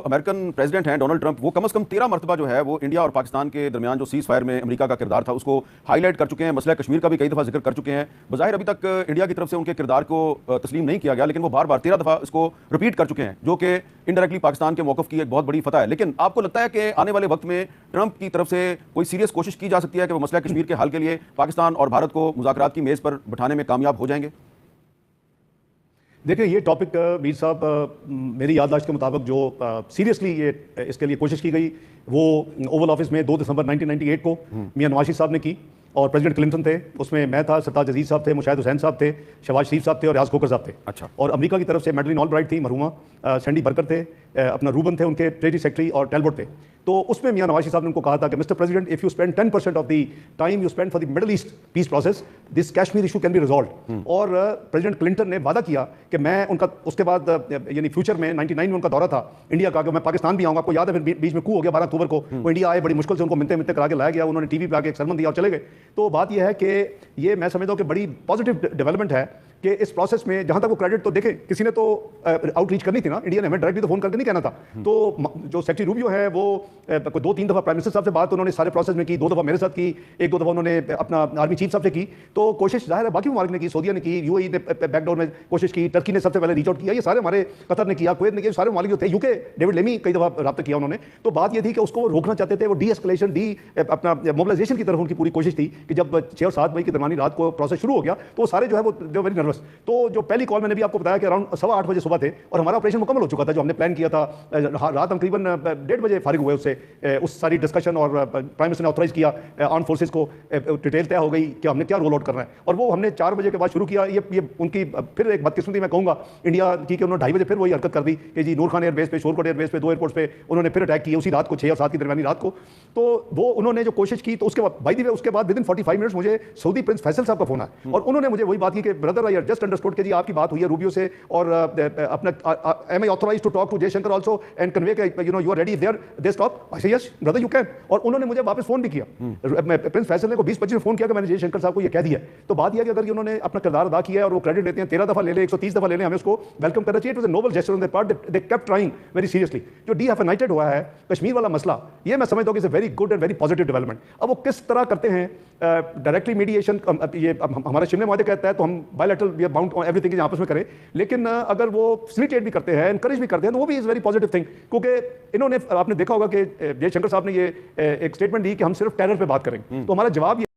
American president हैं Donald Trump, वो कम से कम 13 मरतबा जो है वो इंडिया और पाकिस्तान के दरमियान जो सीज फायर में अमेरिका का किरदार था उसको हाईलाइट कर चुके हैं। मसला कश्मीर का भी कई दफ़ा जिक्र कर चुके हैं। बज़ाहिर अभी तक इंडिया की तरफ से उनके किरदार को तस्लीम नहीं किया गया, लेकिन वो बार बार 13 दफ़ा इसको रिपीट कर चुके हैं, जो कि इनडायरेक्टली पाकिस्तान के मौक़िफ़ की एक बहुत बड़ी फतह है। लेकिन आपको लगता है कि आने वाले वक्त में ट्रंप की तरफ से कोई सीरियस कोशिश की जा सकती है कि वो मसला कश्मीर के हल के लिए पाकिस्तान और भारत को मुज़ाकरात की मेज़ पर बिठाने में कामयाब हो जाएंगे? देखिए, ये टॉपिक मीर साहब मेरी याददाश्त के मुताबिक जो सीरियसली ये इसके लिए कोशिश की गई वो ओवल ऑफिस में 2 दिसंबर 1998 को मियां नवाज शरीफ साहब ने की, और प्रेसिडेंट क्लिंटन थे, उसमें मैं था, सरताज अजीज साहब थे, मुशाहिद हुसैन साहब थे, शहबाज शरीफ साहब थे और रियाज खोकर साहब थे। अच्छा। और अमेरिका की तरफ से मैडलिन ऑलब्राइट थी, मरहुमा, सैंडी बर्कर थे, अपना रूबन थे, उनके ट्रेजरी सेक्रेटरी, और टेलबोट थे। तो उसमें मियां नवाज शरीफ साहब ने उनको कहा था कि mister president, if you spend 10% of the time you spend for the middle east peace process, this Kashmir issue can be resolve. और प्रेसिडेंट क्लिंटन ने वादा किया कि मैं उनका उसके बाद यानी फ्यूचर में 99 में उनका दौरा था इंडिया का, कि मैं पाकिस्तान भी आऊंगा। आपको याद है फिर बीच में कू हो गया 12 अक्टूबर को, वो इंडिया आए, बड़ी मुश्किल से उनको मिलते मिलते करा के लाया गया, उन्होंने टीवी पे आके एक सरमन दिया और चले गए। तो बात यह है कि ये मैं समझता हूं कि बड़ी पॉजिटिव डेवलपमेंट है कि इस प्रोसेस में जहां तक वो क्रेडिट, तो देखें किसी ने तो आउटरीच करनी थी ना, इंडिया ने हमें डायरेक्टली तो फोन करके नहीं कहना था। तो जो सेक्रेटरी रूबियो है वो 2-3 दफा प्राइम मिनिस्टर साहब से बात उन्होंने सारे प्रोसेस में की, 2 दफा मेरे साथ की, 1-2 दफा उन्होंने अपना आर्मी चीफ साहब से की। तो कोशिश जाहिर है बाकी ममालिक ने की, सऊदीया ने की, यूएई ने बैकडोर में कोशिश की, टर्की ने सबसे पहले रीच आउट किया, ये सारे हमारे, कतर ने किया, कुवैत ने किया, सारे ममालिक जो थे, यूके डेविड लेमी कई दफा रब्ता किया उन्होंने। तो बात ये थी कि उसको रोकना चाहते थे, वो डी एस्केलेशन, अपना मोबिलाइजेशन की तरफ उनकी पूरी कोशिश थी कि जब 6 और 7 मई की दरमियानी रात को प्रोसेस शुरू हो गया तो वो सारे जो है वो वेरी नर्वस। तो जो पहली कॉल मैंने भी आपको बताया कि अराउंड 8:15 बजे सुबह थे और हमारा ऑपरेशन मुकम्मल हो चुका था, जो हमने प्लान किया था। रात हम करीबन 1:30 बजे फारिग हुए उससे, उस सारी डिस्कशन, और प्राइम मिनिस्टर ने ऑथराइज किया आर्म फोर्सेस को, डिटेल तय हो गई कि हमने क्या रोल आउट करना है, और वो हमने 4 बजे के बाद शुरू किया। ये उनकी फिर एक बदकिस्मती मैं कहूँगा इंडिया की कि उन्होंने 2:30 बजे फिर वही हरकत कर दी कि जी नूर खान एयरबेस पे, शोरकोट एयरबेस पे, 2 एयरपोर्ट्स पे उन्होंने फिर अटैक किया उसी रात को, 6 और 7 की दरमियानी रात को। तो वो उन्होंने जो कोशिश की, तो उसके बाद बाय द वे उसके बाद विदिन 45 मिनट्स मुझे सऊदी प्रिंस फैसल साहब का फोन आया, और उन्होंने मुझे वही बात की कि ब्रदर आई जस्ट अंडरस्टूड कि जी आपकी बात हुई है रूबियो से, और अपना am I authorized to talk to Jaishankar also and convey you know you are ready if they stop? I say yes brother you can। और उन्होंने मुझे वापस फोन भी किया, प्रिंस फैसल ने को 20-25 में फोन किया कि मैंने जयशंकर साहब को ये कह दिया। तो बात यह है कि अगर उन्होंने अपना किरदार अदा किया है और वो क्रेडिट लेते हैं, 13 दफा ले ले, 130 दफा ले ले, हमें उसको वेलकम करना चाहिए। It was a Nobel gesture on their part, they kept trying very seriously. जो डीएफएनाइटेड हुआ है कश्मीर वाला मसला, ये मैं समझता हूं कि it's a very good and very positive development. अब वो किस तरह करते हैं डायरेक्टली मीडिएशन, ये हमारा शिमला माहदे कहता है तो हम bilateral we are bound on everything कि आपस में करें, लेकिन अगर वो फैसिलिटेट भी करते हैं, एनकरेज भी करते हैं, तो वो भी इज वेरी पॉजिटिव थिंग। क्योंकि इन्होंने, आपने देखा होगा कि जयशंकर साहब ने ये एक स्टेटमेंट दी कि हम सिर्फ टेरर पे बात करेंगे, तो हमारा जवाब